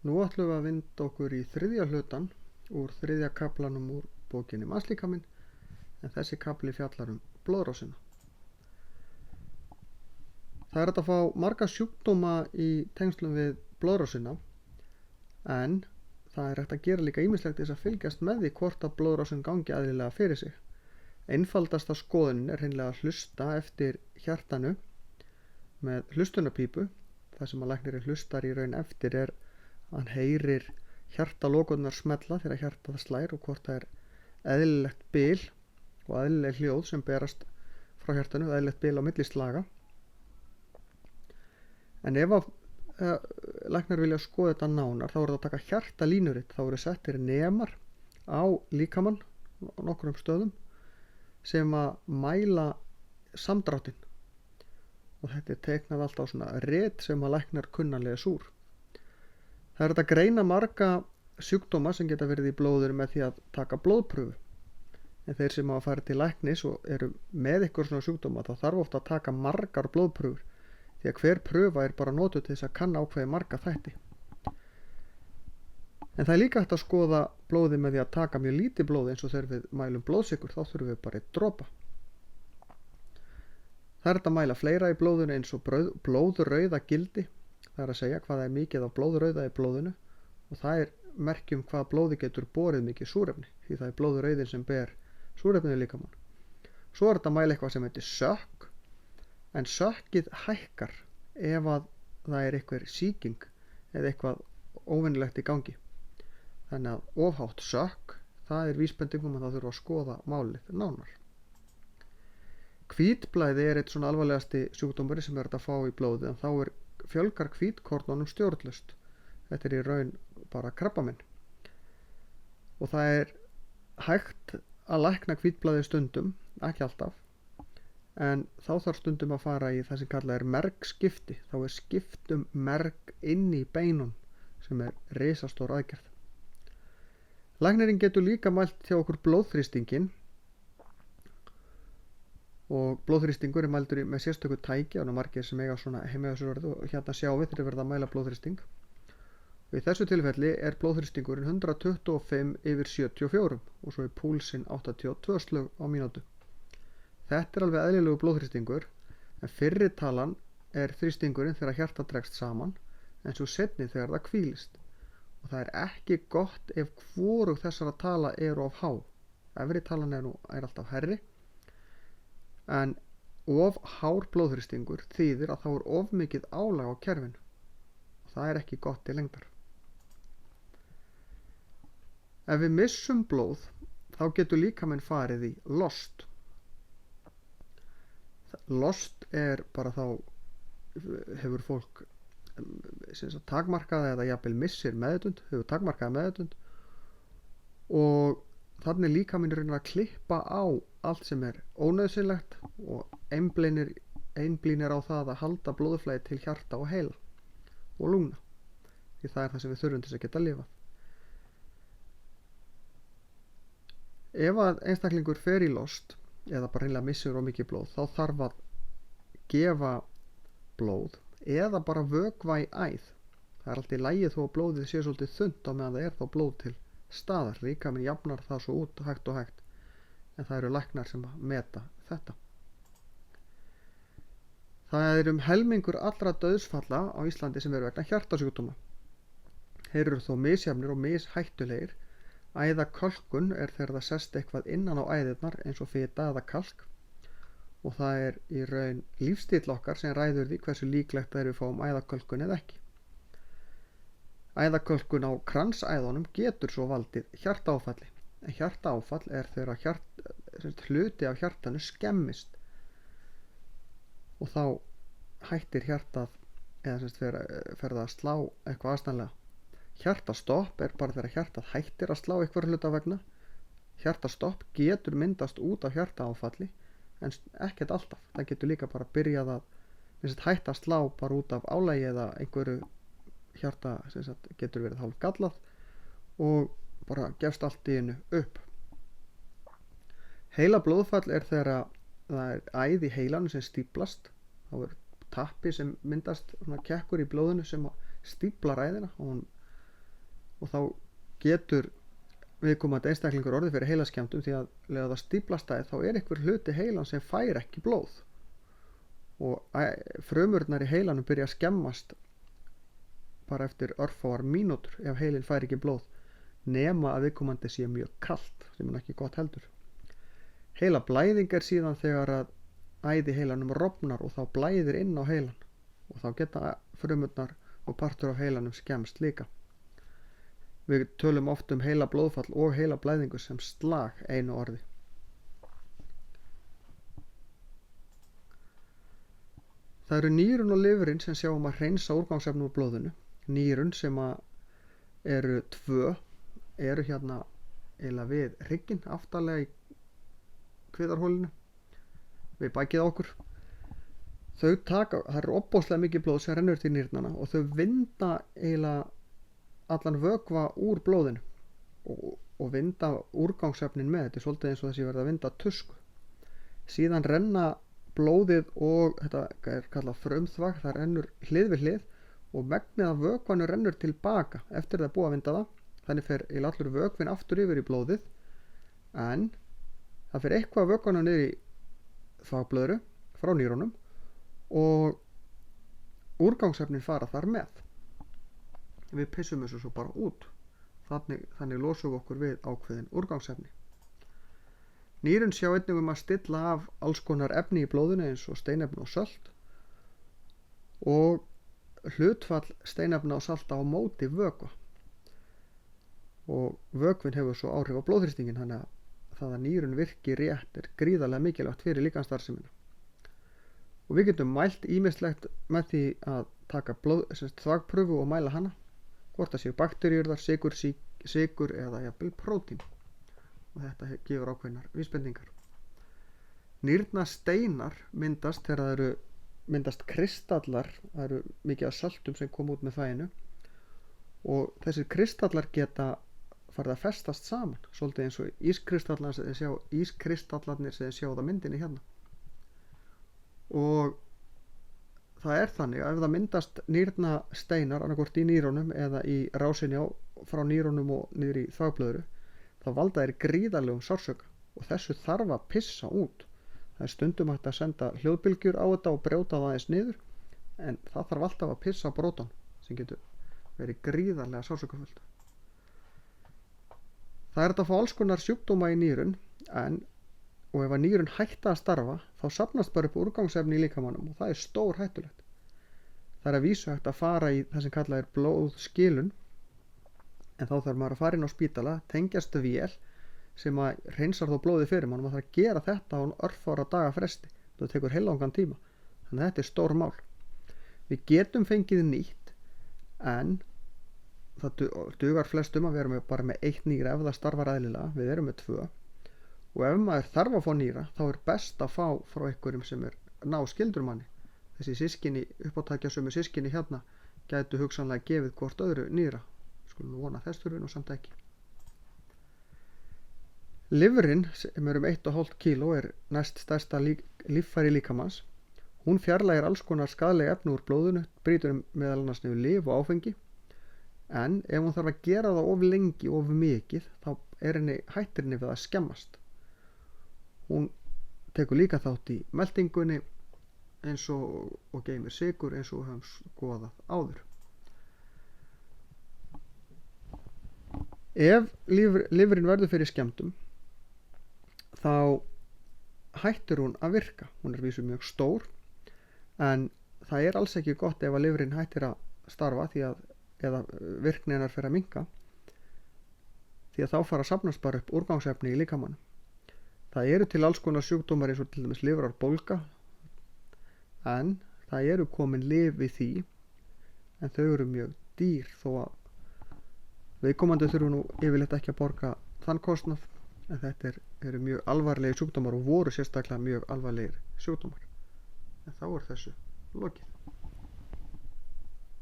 Nú ætlum við að vinda okkur í þriðja hlutan úr þriðja kaflanum úr bókinni Mannslíkaminn, en þessi kafli fjallar blóðrásina. Það hægt að fá marga sjúkdóma í tengslum við blóðrásina, en það hægt að gera líka ýmislegt til þess að fylgjast með því hvort að blóðrásin gangi eðlilega fyrir sig. Einfaldasta skoðunin er hreinlega að hlusta eftir hjartanu með hlustunarpípu. Það sem að læknirinn hlustar í raun eftir er að hann heyrir hjartalokurnar smella þegar hjartað slær og hvort það er eðlilegt bil og eðlileg hljóð sem berast frá hjartanu, eðlilegt bil á milli slaga. En ef læknar vilja skoða þetta nánar, þá er það að taka hjartalínuritt. Þá eru settir nemar á líkamann á nokkrum stöðum sem að mæla samdráttinn, og þetta er teiknað allt á svona rit sem að læknar kunna lesa úr. Það er að greina marga sjúkdóma sem geta verið í blóðinu með því að taka blóðpröfu, en þeir sem hafa farið til læknis og eru með ykkur svona sjúkdóma, þá þarf ofta að taka margar blóðpröfur, því að hver pröfa er bara notuð til þess að kanna ákveði marga þætti. En það er líka hægt að skoða blóði með því að taka mjög lítið blóð, eins og þegar við mælum blóðsykur, þá þurfum við bara 1 dropa. Það er hægt að mæla fleira í blóðinu, eins og blóðrauða gildi, það er að segja hvað er mikið af blóðrauða í blóðinu, og það er merki hvað blóði getur borið mikið súrefni, því það er blóðrauðin sem ber súrefnið líkamann. Svo er þetta að mæla eitthvað sem heitir sökk, en sökkið hækkar ef að það er eitthvað sýking eða eitthvað óvenjulegt í gangi. Þannig að ofhátt sökk, það er vísbendingum að það þurfa að skoða málið nánar. Hvítblæði er eitt svona alvarlegasti sjúkdómur sem er að fá í blóði, en þá fjölgar hvítkornunum stjórnlaust. Þetta er í raun bara krabbaminn. Og það er hægt að lækna hvítblæði stundum, ekki alltaf, en þá þarf stundum að fara í það sem kallað er mergskipti. Þá er skipt merg inn í beinum, sem er risastór aðgerð. Læknirinn getur líka mælt hjá okkur blóðþrýstingin, og blóðþrýstingur er mældur með sérstöku tæki, og margir sem eiga svona heima á þessu orðu, og hérna sjáum við þegar verða að mæla blóðþrýsting. Og í þessu tilfelli er blóðþrýstingurinn 125/74 og svo er púlsinn 82 slög á mínútu. Þetta er alveg eðlilegu blóðþrýstingur, en fyrri talan er þrýstingurinn þegar hjartað dregst saman, en svo seinni þegar það hvílist. Og það er ekki gott ef hvorug þessara tala eru of há. Efri talan er alltaf hærri, en of hár blóðþrýstingur þýðir að þá er of mikið álag á kerfinu, og það er ekki gott til lengdar. Ef við missum blóð, þá getur líkaminn farið í lost. Lost er bara þá hefur fólk takmarkaða eða jafnvel missir meðvitund, hefur takmarkaða meðvitund, og þannig líkaminn reynir að klippa á allt sem er ónauðsynlegt og einblínir á það að halda blóðflæði til hjarta og heila og lungna, því það er það sem við þurfum til að geta lifað. Ef að einstaklingur fer í lost eða bara reynilega missir of mikið blóð, þá þarf að gefa blóð eða bara vökva í æð. Það er allt í lagi þó að blóðið sé svolítið þunnt á meðan það er þá blóð til staðar. Líkaminn jafnar það svo út hægt og hægt, en það eru læknar sem meta þetta. Það er helmingur allra dauðsfalla á Íslandi sem eru vegna hjartasjúkdóma. Þeir eru þó misjafnir og mishættulegir. Æðakölkun er þegar það sest eitthvað innan á æðirnar eins og fita eða kalk, og það er í raun lífstíll okkar sem ræður því hversu líklegt það er við fáum æðakölkun eða ekki. Æðakölkun á kransæðunum getur svo valdið hjartaáfalli, en hjartaáfall er þegar hluti af hjartanu skemmist, og þá hættir hjartað eða fer það að slá eitthvað aðstæðanlega. Hjartastopp er bara þegar hjartað hættir að slá eitthvað hluta vegna. Hjartastopp getur myndast út af hjartaáfalli, en ekkert alltaf. Það getur líka bara byrjað að hætta að slá bara út af álagi eða einhverju hjarta getur verið hálf gallað og bara gefst allt í einu upp. Heila blóðfall er þegar það er æð í heilanum sem stíflast. Þá er tappi sem myndast, svona kekkur í blóðinu sem stíflar æðina, og hún og þá getur viðkomandi einstaklingur orðið fyrir heilaskemmdum því að ef það stíflast þá einhver hluti heilan sem fær ekki blóð og frumurnar í heilanum byrja að skemmast bara eftir örfáar mínútur ef heilin fær ekki blóð, nema að viðkomandi sé mjög kalt, sem er ekki gott heldur. Heilablæðing síðan þegar að æði heilanum rofnar og þá blæðir inn á heilan og þá geta frumurnar og partur af heilanum skemmst líka. Við tölum oft heilablóðfall og heilablæðingu sem slag einu orði. Það eru nýrun og lifrin sem sjá að hreinsa úrgangsefni úr blóðinu. Nýrun sem eru 2 eru hérna eiginlega við hrygginn aftarlega í kviðarholinu við bakið á okkur. Það eru opbóðslega mikið blóð sem rennur til nýrnana og þau vinda eiginlega allan vökva úr blóðinu og vinda úrgangsefnin með. Þetta er svolítið eins og þessi verið að vinda tusku. Síðan renna blóðið og þetta er kallað frumþvag, það rennur hlið við hlið og megnið af vökvanu rennur tilbaka eftir það er búið að vinda það. Þannig fer allur vökvin aftur yfir í blóðið en það fer eitthvað af vökvanu niður í þvagblöðru frá nýrunum og úrgangsefnin fara þar með. Við pissum þessu svo bara út. Þannig losum við okkur við ákveðin úrgangsefni. Nýrun sjá einnig að stilla af alls konar efni í blóðinu eins og steinefni og salt og hlutfall steinefna og salta á móti vökva. Og vökvin hefur svo áhrif á blóðþrýstinginn, þannig að það að nýrun virki rétt er gríðarlega mikilvægt fyrir líkamsstarfsemina. Og við getum mælt ýmislegt með því að taka þvagpröfu og mæla hana. Hvort það séu bakteríur þar, sykur eða jafnvel prótín. Og þetta gefur ákveðnar vísbendingar. Nýrnasteinar myndast þegar það myndast kristallar, það eru mikið af saltum sem kom út með þvaginu og þessir kristallar geta farið að festast saman, svolítið eins og ískristallarnir sem þið sjáðu á myndinni hérna. Og það er þannig að ef það myndast nýrnasteinar annarkvort í nýrunum eða í rásinni frá nýrunum og niður í þvagblöðru, þá valda þeir gríðarlegum sársauka og þessu þarf að pissa út. Það er stundum hægt að senda hljóðbylgjur á þetta og brjóta það aðeins niður, en það þarf alltaf að pissa á brotan sem getur verið gríðarlega sársökufullt. Það er þetta að fá alls konar sjúkdóma í nýrun, og ef að nýrun hætta að starfa þá safnast bara upp úrgangsefni í líkamanum og það er stór hættulegt. Það er að vísu hægt að fara í það sem kallað er blóðskilun, en þá þarf maður að fara inn á spítala, tengjast vél sem að hreinsar þó blóðið fyrir mann og maður þarf að gera þetta á örfára daga fresti. Það tekur heilangan tíma, þannig að þetta er stór mál. Við getum fengið nýtt, en það dugar flestum að við erum bara með 1 nýra ef það starfar eðlilega, við erum með 2. Og ef maður þarf að fá nýra, þá er best að fá frá einhverjum sem er náskyldur manni. Þessi systkini, uppátækjasömu systkini hérna, gætu hugsanlega gefið hvort öðru nýra. Skulum vona þess þurfi nú samt ekki. Lifrin, sem er 1,5 kíló, er næst stærsta líffæri líkamans. Hún fjarlægir alls konar skaðleg efni úr blóðinu, brýtur meðal annars niður lyf og áfengi. En ef hún þarf að gera það of lengi, of mikið, þá hættir henni við að skemmast. Hún tekur líka þátt í meltingunni eins og geymir sykur eins og við höfum skoðað áður. Ef lifrin verður fyrir skemmdum þá hættir hún að virka. Hún er vísu mjög stór, en það er alls ekki gott ef að lifrin hættir að starfa eða virkni hennar fer að minnka, því að þá fara að safnast bara upp úrgangsefni í líkamanum. Það eru til alls konar sjúkdómar eins og til dæmis lifrarbólga, en það eru komin lyf við því, en þau eru mjög dýr þó að viðkomandi þurfu nú yfirleitt ekki að borga þann kostnað, en þetta eru mjög alvarlegir sjúkdómar og voru sérstaklega mjög alvarlegir sjúkdómar. En þá er þessu lokið.